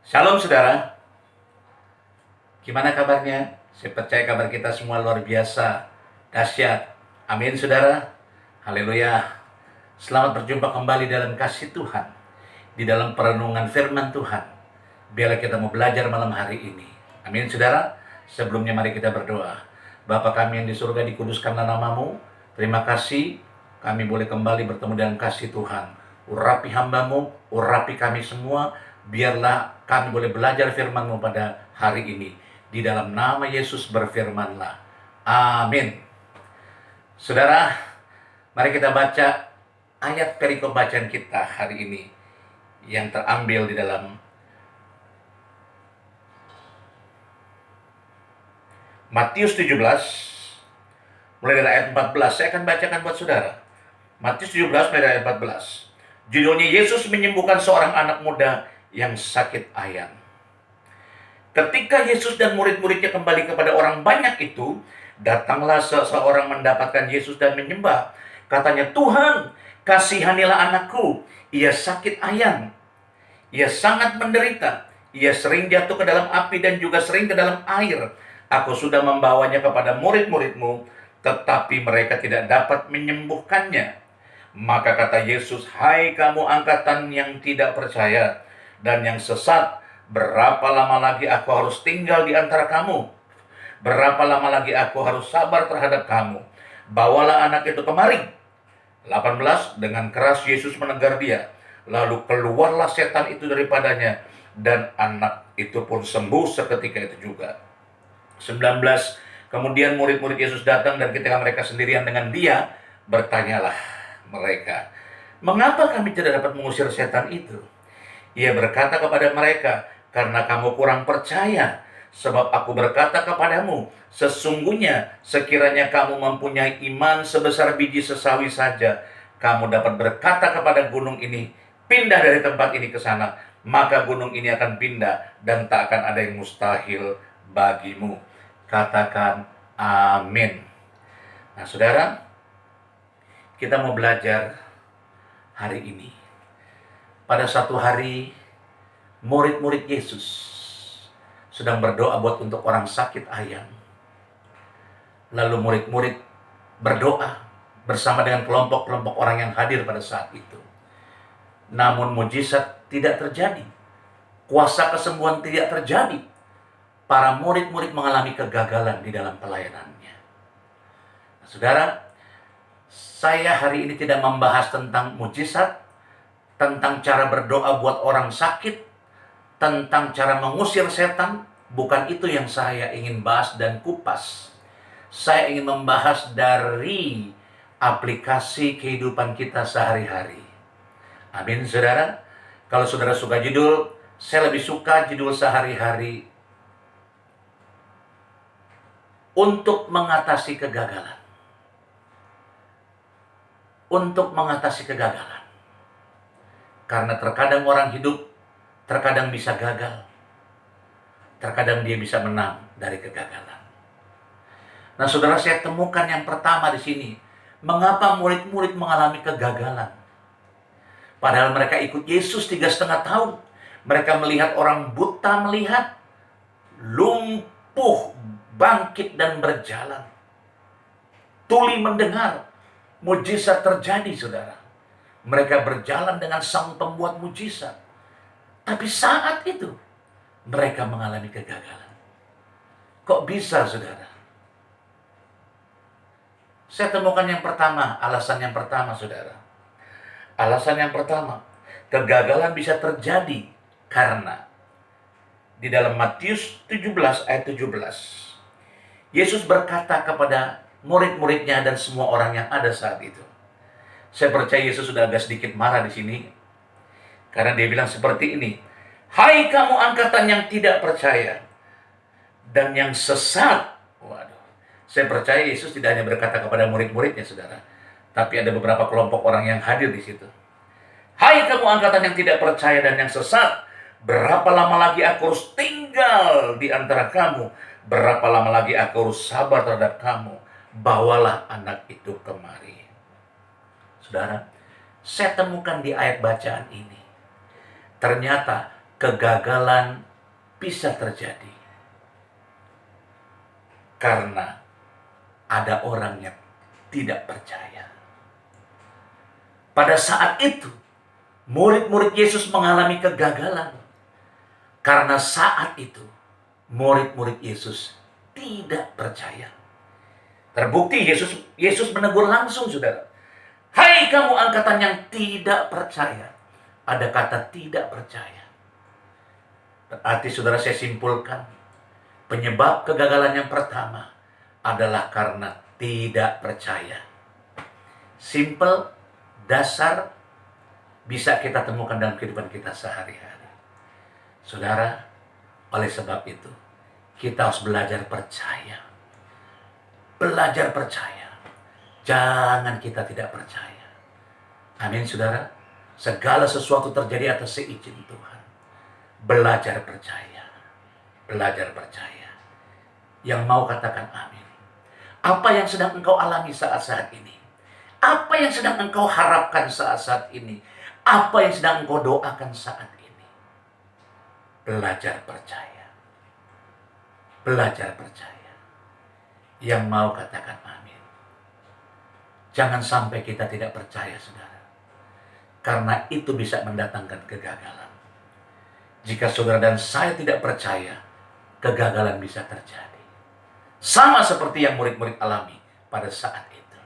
Shalom saudara, gimana kabarnya? Saya percaya kabar kita semua luar biasa, dahsyat. Amin saudara, haleluya. Selamat berjumpa kembali dalam kasih Tuhan, di dalam perenungan firman Tuhan. Biarlah kita mau belajar malam hari ini. Amin saudara, sebelumnya mari kita berdoa. Bapa kami yang di surga, dikuduskanlah namamu. Terima kasih kami boleh kembali bertemu dengan kasih Tuhan. Urapi hambamu, urapi kami semua. Biarlah kami boleh belajar firman-Mu pada hari ini. Di dalam nama Yesus berfirmanlah. Amin. Saudara, mari kita baca ayat perikop bacaan kita hari ini yang terambil di dalam Matius 17, mulai dari ayat 14. Saya akan bacakan buat saudara. Matius 17, mulai dari ayat 14. Judulnya, Yesus menyembuhkan seorang anak muda yang sakit ayan. Ketika Yesus dan murid-muridnya kembali kepada orang banyak itu, datanglah seseorang mendapatkan Yesus dan menyembah. Katanya, Tuhan, kasihanilah anakku, ia sakit ayan. Ia sangat menderita. Ia sering jatuh ke dalam api dan juga sering ke dalam air. Aku sudah membawanya kepada murid-muridmu, tetapi mereka tidak dapat menyembuhkannya. Maka kata Yesus, hai kamu angkatan yang tidak percaya dan yang sesat, berapa lama lagi aku harus tinggal di antara kamu? Berapa lama lagi aku harus sabar terhadap kamu? Bawalah anak itu kemari. 18, dengan keras Yesus menegur dia. Lalu keluarlah setan itu daripadanya, dan anak itu pun sembuh seketika itu juga. 19, kemudian murid-murid Yesus datang, dan ketika mereka sendirian dengan dia, bertanyalah mereka, mengapa kami tidak dapat mengusir setan itu? Ia berkata kepada mereka, karena kamu kurang percaya. Sebab aku berkata kepadamu, sesungguhnya sekiranya kamu mempunyai iman sebesar biji sesawi saja, kamu dapat berkata kepada gunung ini, pindah dari tempat ini ke sana, maka gunung ini akan pindah dan tak akan ada yang mustahil bagimu. Katakan amin. Nah saudara, kita mau belajar hari ini. Pada satu hari, murid-murid Yesus sedang berdoa buat untuk orang sakit ayan. Lalu murid-murid berdoa bersama dengan kelompok-kelompok orang yang hadir pada saat itu. Namun mujizat tidak terjadi. Kuasa kesembuhan tidak terjadi. Para murid-murid mengalami kegagalan di dalam pelayanannya. Nah, saudara, saya hari ini tidak membahas tentang mujizat, tentang cara berdoa buat orang sakit, tentang cara mengusir setan. Bukan itu yang saya ingin bahas dan kupas. Saya ingin membahas dari aplikasi kehidupan kita sehari-hari. Amin, saudara. Kalau saudara suka judul, saya lebih suka judul sehari-hari untuk mengatasi kegagalan. Untuk mengatasi kegagalan. Karena terkadang orang hidup, terkadang bisa gagal. Terkadang dia bisa menang dari kegagalan. Nah saudara, saya temukan yang pertama di sini. Mengapa murid-murid mengalami kegagalan? Padahal mereka ikut Yesus 3,5 tahun. Mereka melihat orang buta melihat, lumpuh bangkit dan berjalan, tuli mendengar. Mujizat terjadi, saudara. Mereka berjalan dengan sang pembuat mujizat. Tapi saat itu, mereka mengalami kegagalan. Kok bisa, saudara? Saya temukan yang pertama, alasan yang pertama, saudara. Alasan yang pertama, kegagalan bisa terjadi karena di dalam Matius 17 ayat 17, Yesus berkata kepada murid-muridnya dan semua orang yang ada saat itu. Saya percaya Yesus sudah agak sedikit marah di sini. Karena dia bilang seperti ini. Hai kamu angkatan yang tidak percaya dan yang sesat. Waduh. Saya percaya Yesus tidak hanya berkata kepada murid-muridnya, saudara. Tapi ada beberapa kelompok orang yang hadir di situ. Hai kamu angkatan yang tidak percaya dan yang sesat. Berapa lama lagi aku harus tinggal di antara kamu? Berapa lama lagi aku harus sabar terhadap kamu? Bawalah anak itu kemari. Saudara, saya temukan di ayat bacaan ini, ternyata kegagalan bisa terjadi karena ada orang yang tidak percaya. Pada saat itu, murid-murid Yesus mengalami kegagalan karena saat itu murid-murid Yesus tidak percaya. Terbukti Yesus menegur langsung, saudara. Hai kamu angkatan yang tidak percaya. Ada kata tidak percaya. Berarti saudara, saya simpulkan, penyebab kegagalan yang pertama adalah karena tidak percaya. Simple, dasar, bisa kita temukan dalam kehidupan kita sehari-hari. Saudara, oleh sebab itu, kita harus belajar percaya. Belajar percaya. Jangan kita tidak percaya. Amin, saudara. Segala sesuatu terjadi atas seizin Tuhan. Belajar percaya. Belajar percaya. Yang mau katakan amin. Apa yang sedang engkau alami saat-saat ini? Apa yang sedang engkau harapkan saat-saat ini? Apa yang sedang engkau doakan saat ini? Belajar percaya. Belajar percaya. Yang mau katakan amin. Jangan sampai kita tidak percaya, saudara. Karena itu bisa mendatangkan kegagalan. Jika saudara dan saya tidak percaya, kegagalan bisa terjadi. Sama seperti yang murid-murid alami pada saat itu.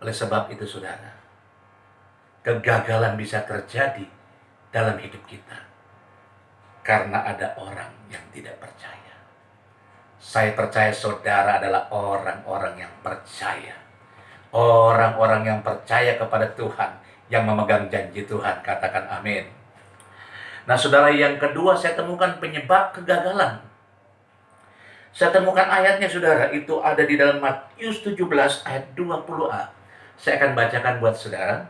Oleh sebab itu, saudara, kegagalan bisa terjadi dalam hidup kita karena ada orang yang tidak percaya. Saya percaya saudara adalah orang-orang yang percaya. Orang-orang yang percaya kepada Tuhan, yang memegang janji Tuhan. Katakan amin. Nah, saudara, yang kedua saya temukan penyebab kegagalan. Saya temukan ayatnya, saudara, itu ada di dalam Matius 17 ayat 20a. Saya akan bacakan buat saudara.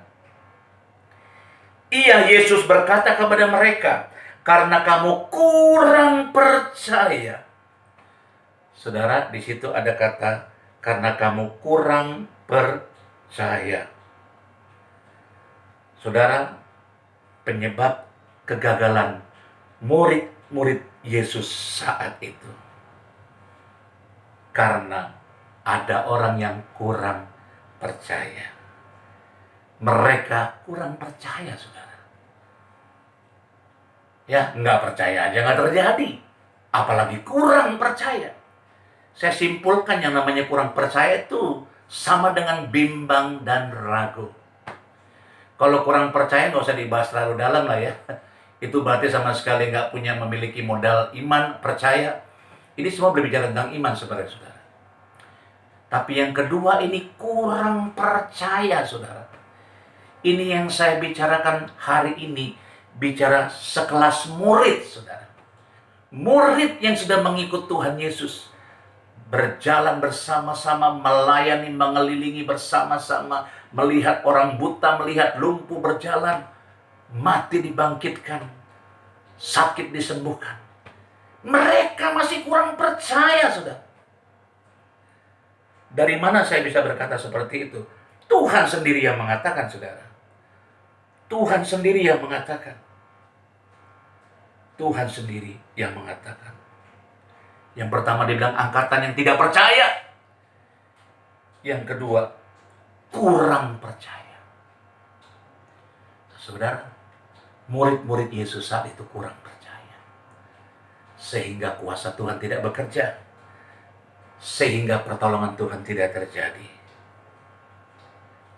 Iya, Yesus berkata kepada mereka, karena kamu kurang percaya. Saudara, di situ ada kata, karena kamu kurang percaya. Saudara, penyebab kegagalan murid-murid Yesus saat itu karena ada orang yang kurang percaya. Mereka kurang percaya, saudara. Ya, nggak percaya aja nggak terjadi. Apalagi kurang percaya. Saya simpulkan yang namanya kurang percaya itu sama dengan bimbang dan ragu. Kalau kurang percaya nggak usah dibahas terlalu dalam lah ya. Itu berarti sama sekali nggak memiliki modal iman, percaya. Ini semua berbicara tentang iman, saudara-saudara. Tapi yang kedua ini kurang percaya, saudara. Ini yang saya bicarakan hari ini, bicara sekelas murid, saudara. Murid yang sudah mengikut Tuhan Yesus. Berjalan bersama-sama, melayani, mengelilingi bersama-sama, melihat orang buta, melihat lumpuh berjalan, mati dibangkitkan, sakit disembuhkan. Mereka masih kurang percaya, saudara. Dari mana saya bisa berkata seperti itu? Tuhan sendiri yang mengatakan, saudara. Tuhan sendiri yang mengatakan. Tuhan sendiri yang mengatakan. Yang pertama dibilang angkatan yang tidak percaya. Yang kedua, kurang percaya. Saudara, murid-murid Yesus saat itu kurang percaya. Sehingga kuasa Tuhan tidak bekerja. Sehingga pertolongan Tuhan tidak terjadi.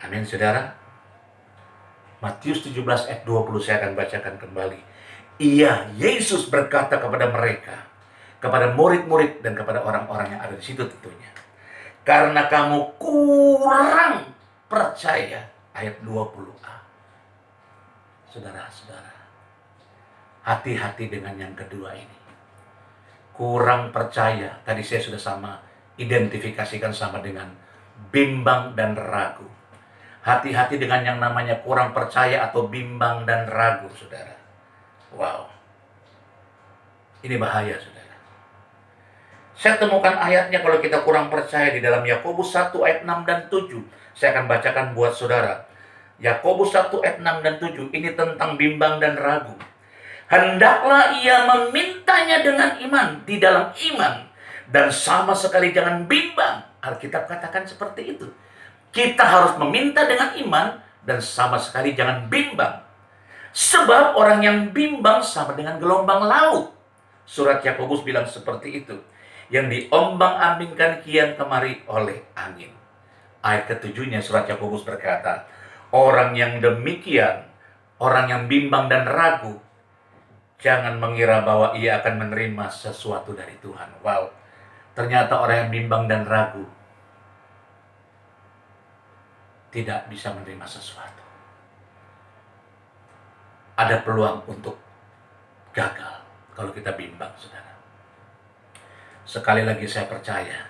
Amin, saudara. Matius 17 ayat 20 saya akan bacakan kembali. Iya, Yesus berkata kepada mereka, kepada murid-murid dan kepada orang-orang yang ada di situ tentunya. Karena kamu kurang percaya. Ayat 20a. Saudara-saudara, hati-hati dengan yang kedua ini. Kurang percaya. Tadi saya sudah identifikasikan sama dengan bimbang dan ragu. Hati-hati dengan yang namanya kurang percaya atau bimbang dan ragu, saudara. Wow. Ini bahaya, saudara. Saya temukan ayatnya kalau kita kurang percaya di dalam Yakobus 1 ayat 6 dan 7. Saya akan bacakan buat saudara. Yakobus 1 ayat 6 dan 7. Ini tentang bimbang dan ragu. Hendaklah ia memintanya dengan iman, di dalam iman, dan sama sekali jangan bimbang. Alkitab katakan seperti itu. Kita harus meminta dengan iman, dan sama sekali jangan bimbang. Sebab orang yang bimbang sama dengan gelombang laut. Surat Yakobus bilang seperti itu. Yang diombang-ambingkan kian kemari oleh angin. Ayat ketujuhnya surat Yakobus berkata, orang yang demikian, orang yang bimbang dan ragu, jangan mengira bahwa ia akan menerima sesuatu dari Tuhan. Wow, ternyata orang yang bimbang dan ragu tidak bisa menerima sesuatu. Ada peluang untuk gagal kalau kita bimbang, saudara. Sekali lagi saya percaya,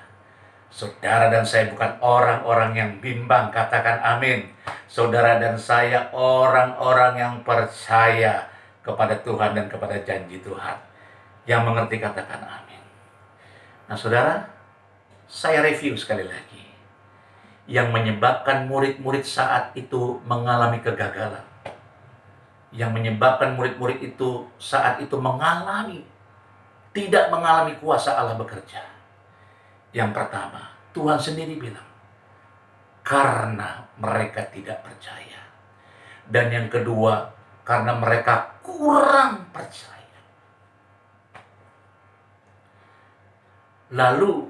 saudara dan saya bukan orang-orang yang bimbang, katakan amin. Saudara dan saya orang-orang yang percaya kepada Tuhan dan kepada janji Tuhan. Yang mengerti katakan amin. Nah saudara, saya review sekali lagi. Yang menyebabkan murid-murid saat itu mengalami kegagalan. Yang menyebabkan murid-murid itu saat itu tidak mengalami kuasa Allah bekerja. Yang pertama, Tuhan sendiri bilang, karena mereka tidak percaya. Dan yang kedua, karena mereka kurang percaya. Lalu,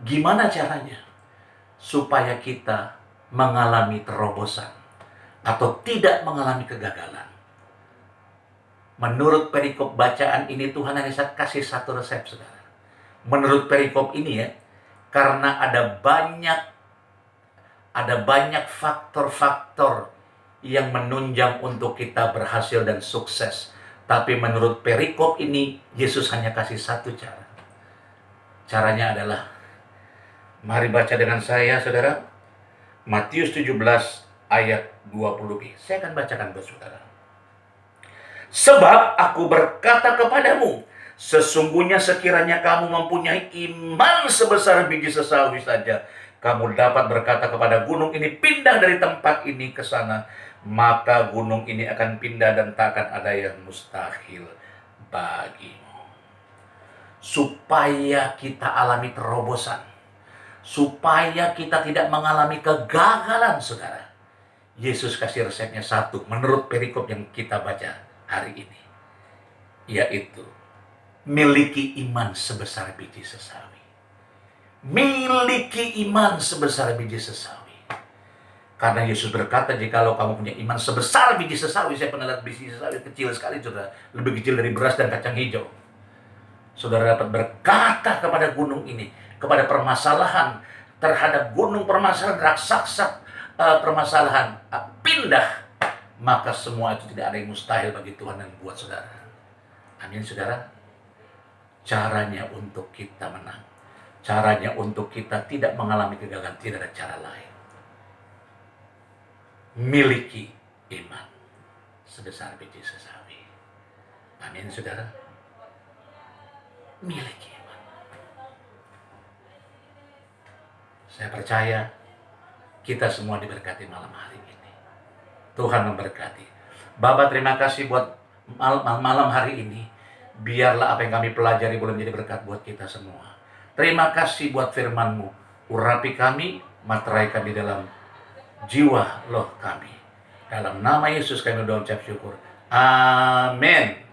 gimana caranya supaya kita mengalami terobosan atau tidak mengalami kegagalan? Menurut perikop bacaan ini, Tuhan hanya kasih satu resep, saudara. Menurut perikop ini ya, karena ada banyak faktor-faktor yang menunjang untuk kita berhasil dan sukses. Tapi menurut perikop ini, Yesus hanya kasih satu cara. Caranya adalah, mari baca dengan saya, saudara. Matius 17 ayat 20b. Saya akan bacakan buat saudara. Sebab aku berkata kepadamu, sesungguhnya sekiranya kamu mempunyai iman sebesar biji sesawi saja, kamu dapat berkata kepada gunung ini, pindah dari tempat ini ke sana, maka gunung ini akan pindah dan tak akan ada yang mustahil bagimu. Supaya kita alami terobosan, supaya kita tidak mengalami kegagalan, saudara, Yesus kasih resepnya satu menurut perikop yang kita baca hari ini, yaitu miliki iman sebesar biji sesawi. Miliki iman sebesar biji sesawi. Karena Yesus berkata, jikalau kamu punya iman sebesar biji sesawi, saya pernah lihat biji sesawi kecil sekali, saudara, lebih kecil dari beras dan kacang hijau. Saudara dapat berkata kepada gunung ini, kepada permasalahan, terhadap gunung permasalahan, raksasa permasalahan, pindah. Maka semua itu tidak ada yang mustahil bagi Tuhan dan buat saudara. Amin, saudara. Caranya untuk kita menang, caranya untuk kita tidak mengalami kegagalan, tidak ada cara lain. Miliki iman sebesar biji sesawi. Amin, saudara. Miliki iman. Saya percaya kita semua diberkati malam hari ini. Tuhan memberkati. Bapa, terima kasih buat malam hari ini. Biarlah apa yang kami pelajari boleh menjadi berkat buat kita semua. Terima kasih buat firman-Mu. Urapi kami, materai kami dalam jiwa loh kami. Dalam nama Yesus kami berdoa ucap syukur. Amin.